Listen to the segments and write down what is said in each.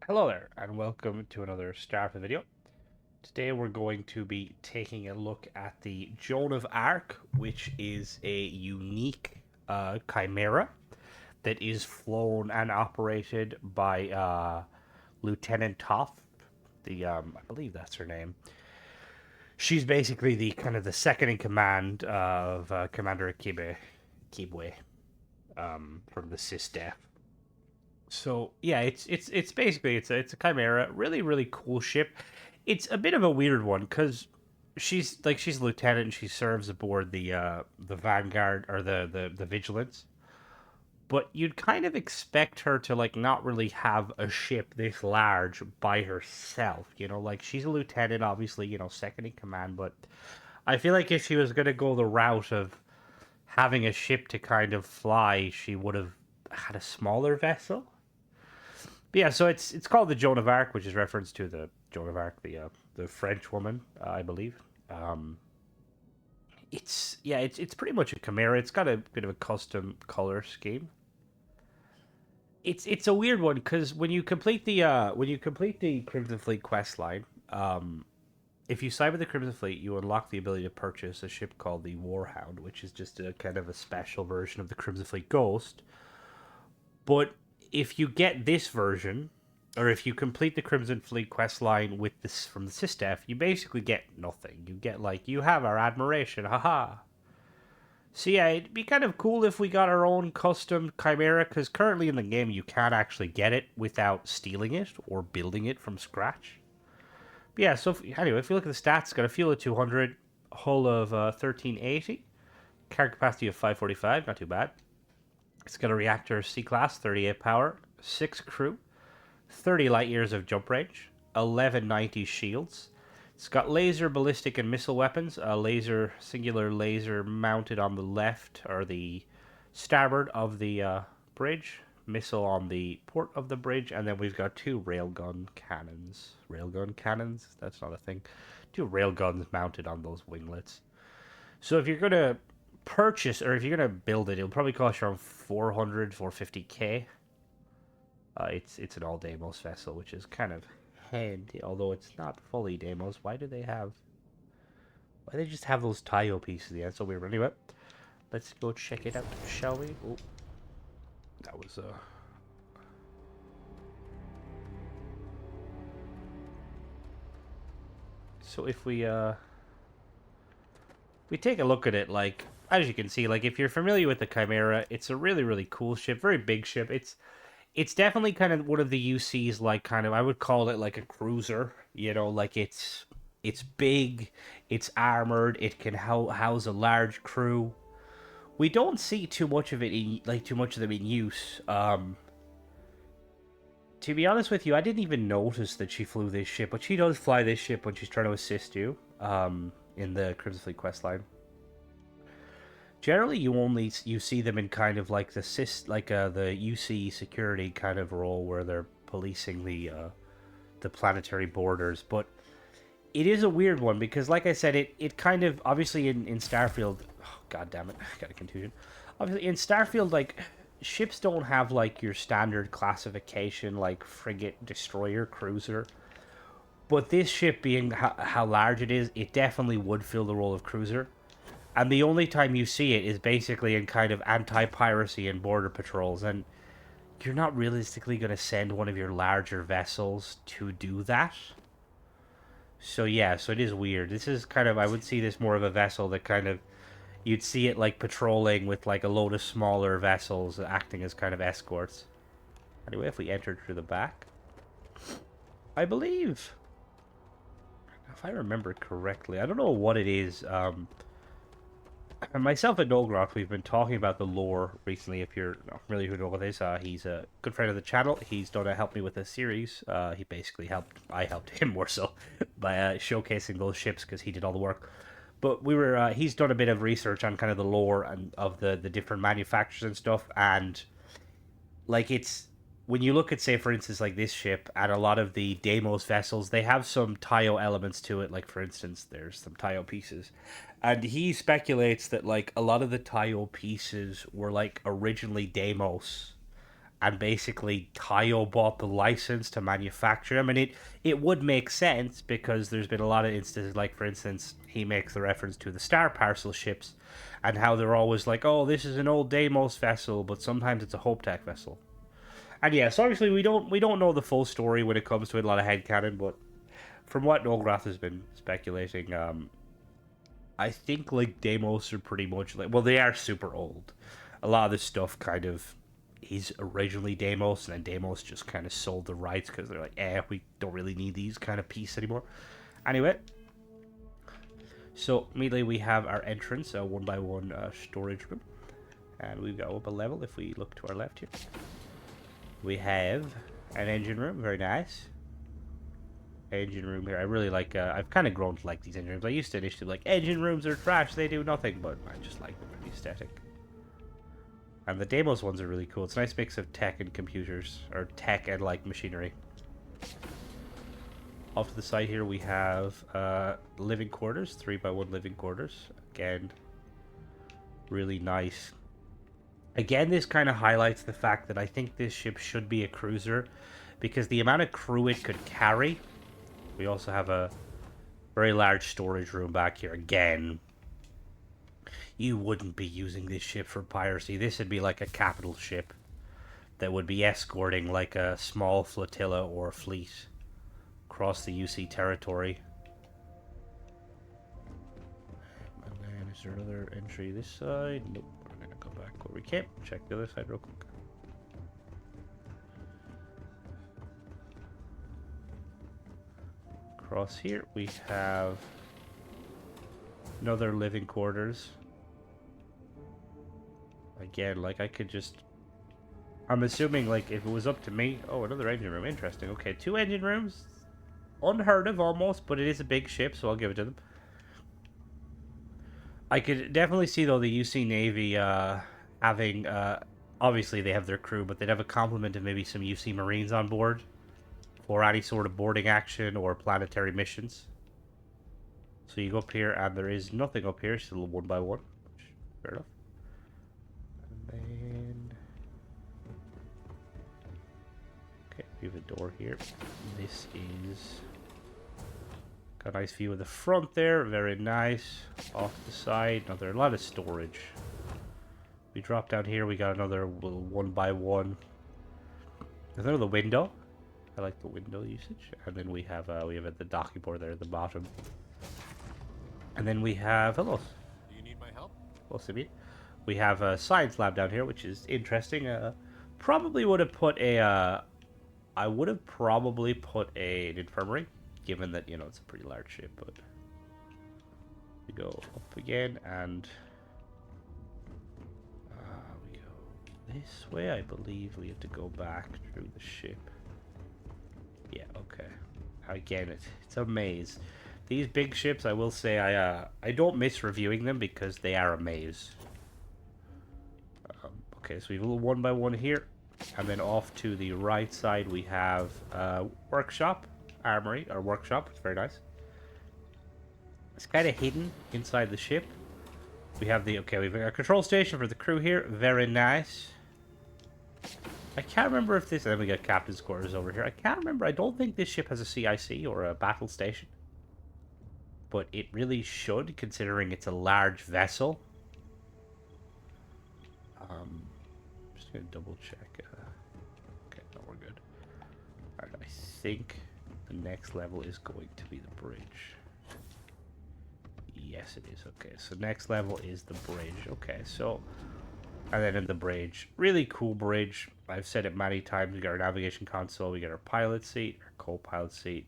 Hello there, and welcome to another Starfield video. Today we're going to be taking a look at the Joan of Arc, which is a unique chimera that is flown and operated by Lieutenant Toft. I believe that's her name. She's basically the kind of the second in command of Commander Unqiue, from the SysDef. So yeah, it's basically it's a chimera, really cool ship. It's a bit of a weird one because she's a lieutenant and she serves aboard the Vanguard or the Vigilance. But you'd kind of expect her to like not really have a ship this large by herself. Like she's a lieutenant, obviously, second in command. But I feel like if she was gonna go the route of having a ship to kind of fly, she would have had a smaller vessel. But yeah, so it's called the Joan of Arc, which is reference to the Joan of Arc, the French woman, I believe. Um, it's pretty much a chimera. It's got a bit of a custom color scheme. It's a weird one because when you complete the Crimson Fleet quest line, if you side with the Crimson Fleet, you unlock the ability to purchase a ship called the Warhound, which is just a kind of a special version of the Crimson Fleet Ghost. But if you get this version, or if you complete the Crimson Fleet quest line with this from the SysDef, you basically get nothing. You get like you have our admiration, haha. So yeah, it'd be kind of cool if we got our own custom Chimera, because currently in the game you can't actually get it without stealing it or building it from scratch. But yeah, so anyway, if you look at the stats, it's got a fuel of 200, hull of 1380, cargo capacity of 545, not too bad. It's got a reactor C-class, 38 power, 6 crew, 30 light years of jump range, 1190 shields. It's got laser, ballistic, and missile weapons. A singular laser mounted on the left or the starboard of the bridge, missile on the port of the bridge, and then we've got two railgun cannons. Railgun cannons? That's not a thing. Two railguns mounted on those winglets. So if you're gonna purchase or if you're gonna build it, it'll probably cost you around 450k. It's an all Deimos vessel, which is kind of handy, although it's not fully Deimos. Why they just have those tile pieces? Yeah, so weird. Anyway, let's go check it out, shall we? Oh, that was So if we take a look at it, like as you can see, like if you're familiar with the Chimera, it's a really cool ship, very big ship. It's definitely kind of one of the UC's, like kind of I would call it like a cruiser. Like it's big, it's armored, it can house a large crew. We don't see too much of it too much of them in use. To be honest with you, I didn't even notice that she flew this ship, but she does fly this ship when she's trying to assist you. In the Crimson Fleet questline. Generally, you see them in kind of like the UC security kind of role where they're policing the planetary borders. But it is a weird one because, like I said, it kind of obviously in Starfield. Oh, God damn it! I got a contusion. Obviously, in Starfield, like ships don't have like your standard classification like frigate, destroyer, cruiser. But this ship, being how large it is, it definitely would fill the role of cruiser. And the only time you see it is basically in kind of anti-piracy and border patrols. And you're not realistically going to send one of your larger vessels to do that. So yeah, so it is weird. This is kind of, I would see this more of a vessel that kind of, you'd see it like patrolling with like a load of smaller vessels acting as kind of escorts. Anyway, if we enter through the back, I believe, if I remember correctly, I don't know what it is. Myself and Nolgroth, we've been talking about the lore recently. If you're not familiar with what it is, he's a good friend of the channel. He's done to help me with this series. He basically I helped him more so by showcasing those ships because he did all the work. But he's done a bit of research on kind of the lore and of the different manufacturers and stuff. And like when you look at, say, for instance, like this ship and a lot of the Deimos vessels, they have some Taio elements to it. Like, for instance, there's some Taio pieces. And he speculates that, like, a lot of the Taio pieces were, like, originally Deimos. and basically Tayo bought the license to manufacture them. And it would make sense because there's been a lot of instances, like for instance, he makes the reference to the Star Parcel ships and how they're always like, oh, this is an old Deimos vessel, but sometimes it's a Hope-Tech vessel. And yeah, so obviously we don't know the full story when it comes to it, a lot of headcanon, but from what Nolgrath has been speculating, I think like Deimos are pretty much like, well, they are super old. A lot of this stuff kind of is originally Deimos, and then Deimos just kind of sold the rights because they're like, we don't really need these kind of pieces anymore. Anyway, so immediately we have our entrance, a 1x1 storage room, and we've got up a level. If we look to our left here, we have an engine room, very nice. Engine room here. I really like, I've kind of grown to like these engine rooms. I used to initially like, engine rooms are trash, they do nothing, but I just like them for the aesthetic. And the Deimos ones are really cool. It's a nice mix of tech and computers, or tech and like machinery. Off to the side here we have living quarters, 3x1 living quarters. Again, really nice. Again, this kind of highlights the fact that I think this ship should be a cruiser, because the amount of crew it could carry. We also have a very large storage room back here. Again, you wouldn't be using this ship for piracy. This would be like a capital ship that would be escorting like a small flotilla or fleet across the UC territory. And then is there another entry this side? Nope. We're going to go back where we came. Check the other side real quick. Across here we have another living quarters. Again, like I could just, I'm assuming like if it was up to me, oh, another engine room, interesting. Okay, 2 engine rooms, unheard of almost, but it is a big ship, so I'll give it to them. I could definitely see though the UC Navy having, obviously they have their crew, but they'd have a complement of maybe some UC Marines on board for any sort of boarding action or planetary missions. So you go up here and there is nothing up here, still 1x1, which fair enough. And then, okay, we have a door here. This is, got a nice view of the front there, very nice. Off the side, a lot of storage. We drop down here, we got another 1x1. There's another window. I like the window usage. And then we have the docking board there at the bottom. And then we have, hello. Do you need my help? Well, Simeon. We have a science lab down here, which is interesting. Probably would have put a, I would have probably put an infirmary, given that, you know, it's a pretty large ship, but we go up again, and we go this way. I believe we have to go back through the ship. Yeah, okay. Again, it's a maze. These big ships, I will say, I don't miss reviewing them because they are a maze. Okay, so we have a little 1x1 here, and then off to the right side we have workshop, armory, or workshop. It's very nice. It's kind of hidden inside the ship. We have the, okay, we've got a control station for the crew here. Very nice. I can't remember if this, and then we got captain's quarters over here. I can't remember, I don't think this ship has a CIC or a battle station. But it really should, considering it's a large vessel. Just gonna double check. Okay, no, we're good. Alright, I think the next level is going to be the bridge. Yes, it is. Okay, so next level is the bridge. Okay, so, and then in the bridge, really cool bridge. I've said it many times. We got our navigation console, we got our pilot seat, our co-pilot seat.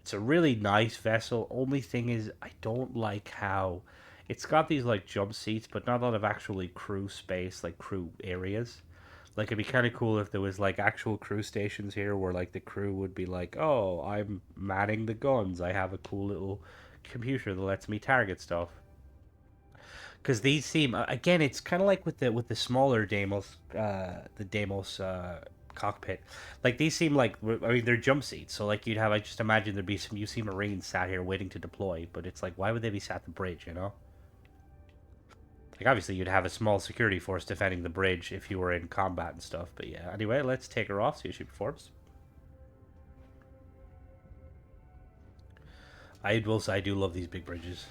It's a really nice vessel. Only thing is, I don't like how it's got these like jump seats, but not a lot of actually crew space, like crew areas. Like it'd be kind of cool if there was like actual crew stations here, where like the crew would be like, "Oh, I'm manning the guns. I have a cool little computer that lets me target stuff." Because these seem, again, it's kind of like with the smaller Deimos, the Deimos cockpit. Like these seem like, I mean, they're jump seats, so like you'd have, I just imagine there'd be some UC Marines sat here waiting to deploy, but it's like, why would they be sat at the bridge, you know? Like, obviously, you'd have a small security force defending the bridge if you were in combat and stuff. But yeah, anyway, let's take her off, see how she performs. I will say I do love these big bridges.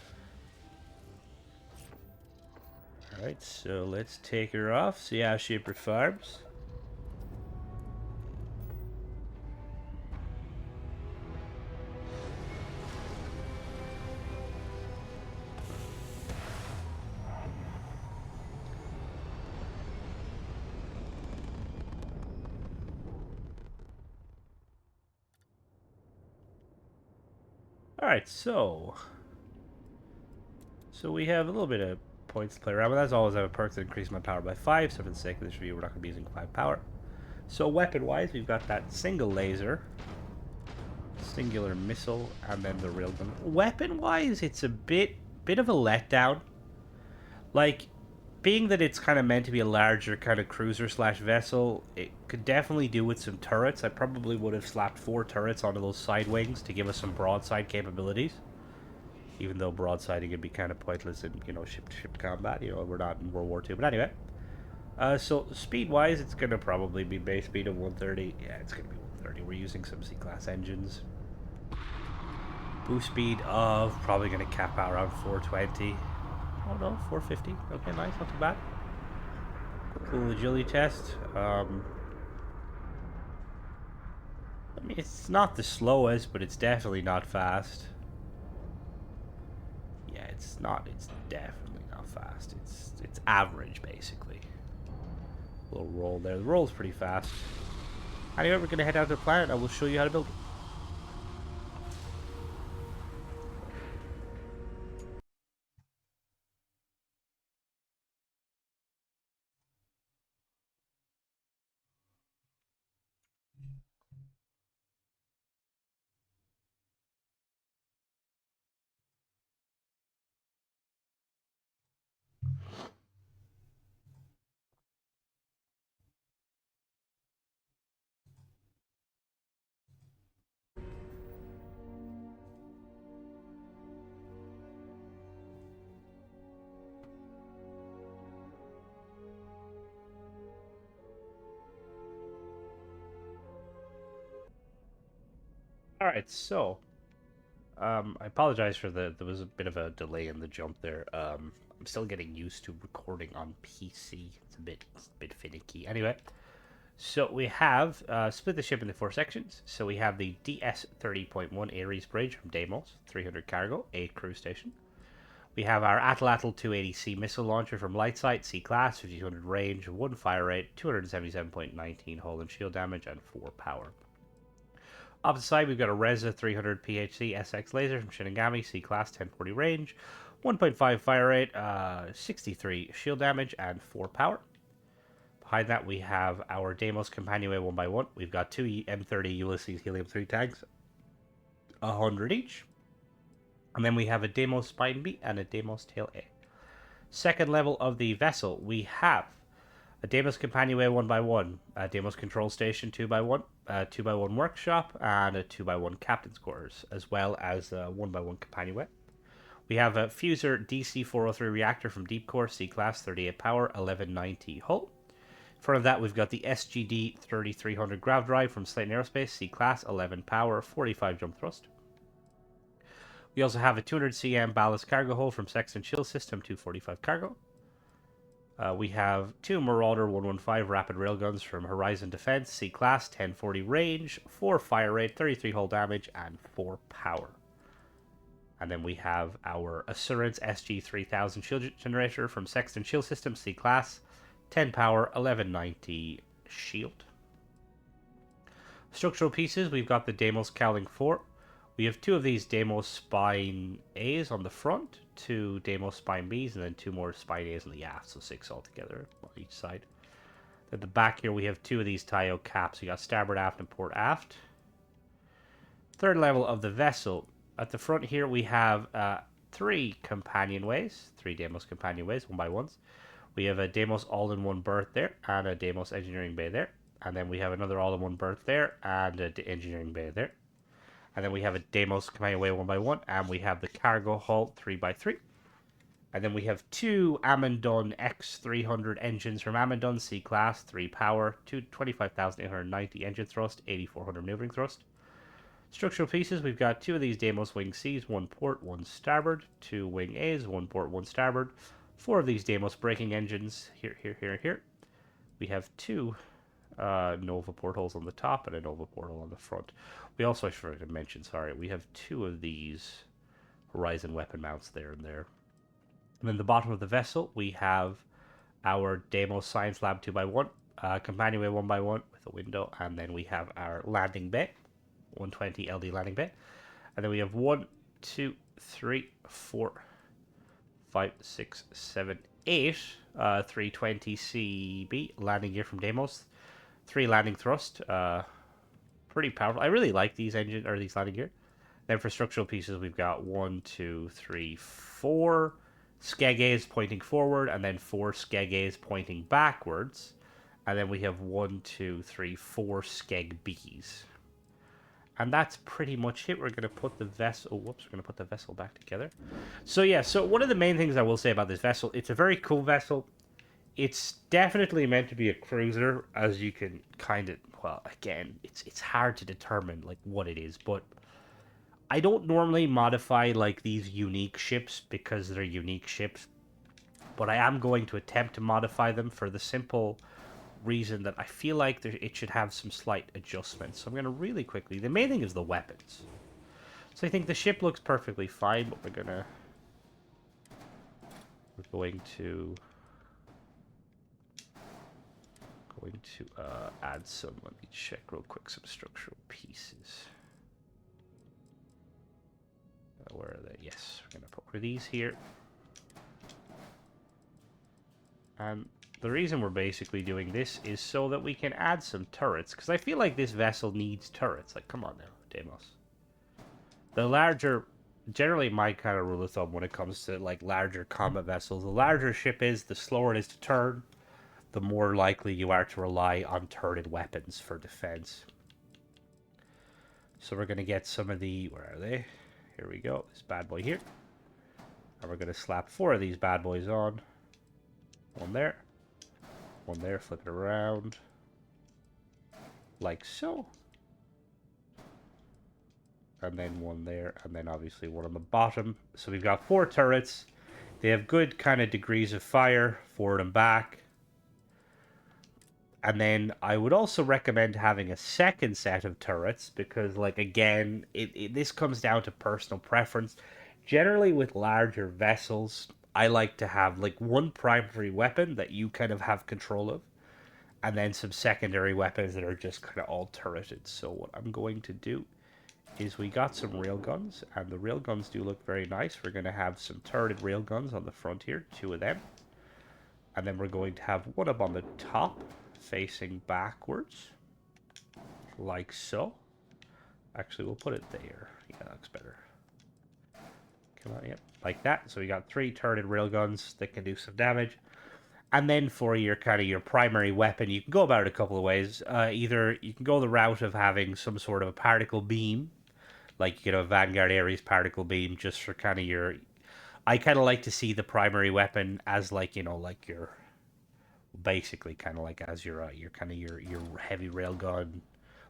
Alright, so let's take her off, see how she performs. Alright, so we have a little bit of points to play around with. As always, I have a perk that increases my power by 5, so for the sake of this review, we're not going to be using 5 power. So weapon-wise, we've got that single laser, singular missile, and then the railgun. Weapon-wise, it's a bit of a letdown. Like, being that it's kind of meant to be a larger kind of cruiser slash vessel, it could definitely do with some turrets. I probably would have slapped 4 turrets onto those side wings to give us some broadside capabilities. Even though broadsiding would be kind of pointless in, you know, ship-to-ship combat. You know, we're not in World War II. But anyway. So speed-wise, it's going to probably be base speed of 130. Yeah, it's going to be 130. We're using some C-class engines. Boost speed of probably going to cap out around 420. Oh no, 450. Okay, nice. Not too bad. Cool agility test. I mean, it's not the slowest, but it's definitely not fast. Yeah, it's definitely not fast. It's average, basically. Little roll there. The roll's pretty fast. Anyway, we're gonna head out to the planet. I will show you how to build it. Alright, so I apologize for there was a bit of a delay in the jump there. I'm still getting used to recording on PC. It's a bit finicky. Anyway, so we have split the ship into 4 sections. So we have the DS-30.1 Ares Bridge from Deimos, 300 cargo, 8 crew station. We have our Atlatl 280C missile launcher from Lightsight, C-Class, 5200 range, 1 fire rate, 277.19 hull and shield damage, and 4 power. Opposite side, we've got a Reza 300 PHC SX laser from Shinigami, C-Class, 1040 range, 1.5 fire rate, 63 shield damage, and 4 power. Behind that, we have our Deimos Companionway 1x1. We've got 2 M30 Ulysses Helium-3 tanks, 100 each. And then we have a Deimos Spine B and a Deimos Tail A. Second level of the vessel, we have a Deimos Companionway 1x1, a Deimos Control Station 2x1, a 2x1 Workshop, and a 2x1 Captain's Quarters, as well as a 1x1 Companionway. We have a Fuser DC-403 reactor from Deep Core, C-Class, 38 power, 1190 hull. In front of that, we've got the SGD 3300 Grav Drive from Slayton Aerospace, C-Class, 11 power, 45 jump thrust. We also have a 200 cm ballast cargo hold from Sexton Shield System, 245 cargo. We have 2 Marauder 115 rapid railguns from Horizon Defense, C-Class, 1040 range, 4 fire rate, 33 hull damage, and 4 power. And then we have our Assurance SG-3000 shield generator from Sexton Shield System, C-Class, 10 power, 1190 shield. Structural pieces, we've got the Deimos Cowling 4. We have 2 of these Deimos Spine A's on the front, 2 Deimos Spine B's, and then 2 more Spine A's on the aft, so 6 altogether on each side. At the back here, we have 2 of these Tayo caps. We got starboard aft and port aft. Third level of the vessel. At the front here, we have 3 companionways, 3 Deimos companionways, 1x1s. We have a Deimos all-in-one berth there, and a Deimos engineering bay there. And then we have another all-in-one berth there, and an engineering bay there. And then we have a Deimos Companionway 1x1, and we have the cargo hull 3x3. And then we have two Amundon X300 engines from Amundon, C-Class, 3 power, 25,890 engine thrust, 8,400 maneuvering thrust. Structural pieces, we've got two of these Deimos Wing Cs, 1 port, 1 starboard, 2 Wing As, 1 port, 1 starboard, 4 of these Deimos braking engines, here. We have two Nova portholes on the top and a Nova porthole on the front. We also, I forgot to mention, sorry, we have two of these Horizon weapon mounts there and there. And then the bottom of the vessel, we have our Deimos Science Lab 2x1, companionway 1x1 with a window, and then we have our landing bay, 120 LD landing bay. And then we have 1, 2, 3, 4, 5, 6, 7, 8 320 CB landing gear from Deimos. 3 landing thrust, pretty powerful. I really like these these landing gear. Then for structural pieces, we've got 1, 2, 3, 4 Skeges pointing forward, and then 4 Skeges pointing backwards. And then we have 1, 2, 3, 4 Skeg Bs. And that's pretty much it. We're going to put the vessel... we're going to put the vessel back together. So yeah, so one of the main things I will say about this vessel, it's a very cool vessel. It's definitely meant to be a cruiser, as you can kind of... well, again, it's hard to determine, like, what it is, but... I don't normally modify, like, these unique ships because they're unique ships, but I am going to attempt to modify them for the simple reason that I feel like it should have some slight adjustments. So I'm going to really quickly... the main thing is the weapons. So I think the ship looks perfectly fine, but we're going to add some... let me check real quick some structural pieces. Where are they? Yes, we're going to put one of these here. And the reason we're basically doing this is so that we can add some turrets, because I feel like this vessel needs turrets. Like, come on now, Deimos. The larger... generally my kind of rule of thumb when it comes to, like, larger combat vessels, the larger a ship is, the slower it is to turn, the more likely you are to rely on turreted weapons for defense. So we're going to get some of the... where are they? Here we go, this bad boy here. And we're going to slap 4 of these bad boys on. One there. One there, flip it around. Like so. And then one there, and then obviously one on the bottom. So we've got 4 turrets. They have good kind of degrees of fire, forward and back. And then I would also recommend having a second set of turrets because, like, again, this comes down to personal preference. Generally, with larger vessels, I like to have, like, one primary weapon that you kind of have control of, and then some secondary weapons that are just kind of all turreted. So what I'm going to do is we got some railguns, and the railguns do look very nice. We're going to have some turreted railguns on the front here, 2 of them. And then we're going to have one up on the top, facing backwards, like so. Actually, we'll put it there. Yeah, that looks better. Come on, yep, like that. So we got 3 turreted railguns that can do some damage. And then for your kind of your primary weapon, you can go about it a couple of ways. Either you can go the route of having some sort of a particle beam, like, you know, Vanguard Ares particle beam, just for kind of your... I kind of like to see the primary weapon as, like, you know, like your... basically kind of like as your kind of your heavy railgun,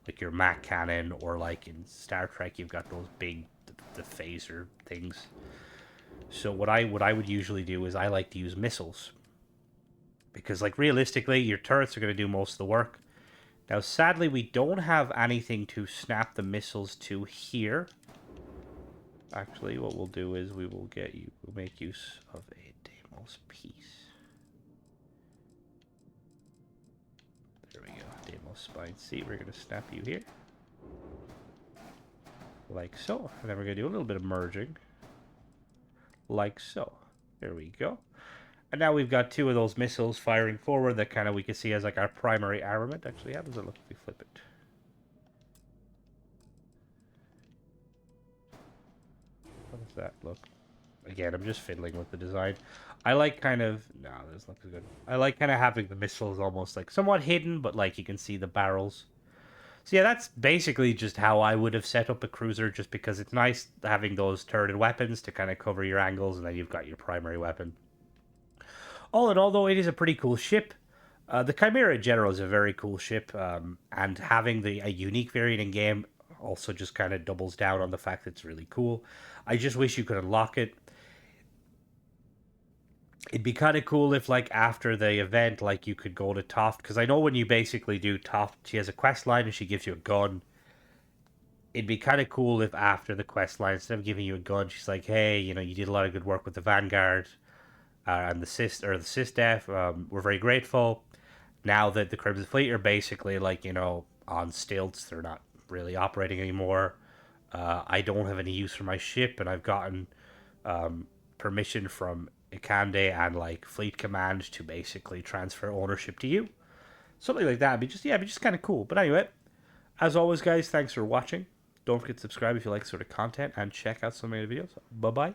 like your Mac cannon, or like in Star Trek you've got those big the phaser things. So what I would usually do is I like to use missiles, because, like, realistically your turrets are going to do most of the work. Now sadly we don't have anything to snap the missiles to here. Actually, what we'll do is we'll make use of a Deimos piece. Deimos spine seat. We're going to snap you here, like so, and then we're going to do a little bit of merging, like so. There we go. And now we've got 2 of those missiles firing forward that kind of we can see as, like, our primary armament. Actually, how does it look if we flip it? How does that look? Again, I'm just fiddling with the design. I like kind of... no, this looks good. I like kind of having the missiles almost, like, somewhat hidden, but, like, you can see the barrels. So yeah, that's basically just how I would have set up a cruiser, just because it's nice having those turreted weapons to kind of cover your angles, and then you've got your primary weapon. All in all, though, it is a pretty cool ship. The Chimera in general is a very cool ship, and having a unique variant in game also just kind of doubles down on the fact that it's really cool. I just wish you could unlock it. It'd be kind of cool if, like, after the event, like, you could go to Toft, because I know when you basically do Toft, she has a quest line and she gives you a gun. It'd be kind of cool if after the quest line, instead of giving you a gun, she's like, "Hey, you did a lot of good work with the Vanguard and the SysDef. We're very grateful. Now that the Crimson Fleet are basically like on stilts, they're not really operating anymore. I don't have any use for my ship, and I've gotten permission from Ikande and like Fleet Command to basically transfer ownership to you. Something like that. It'd be just kind of cool. But anyway, as always, guys, thanks for watching. Don't forget to subscribe if you like this sort of content, and check out some of the videos. Bye bye.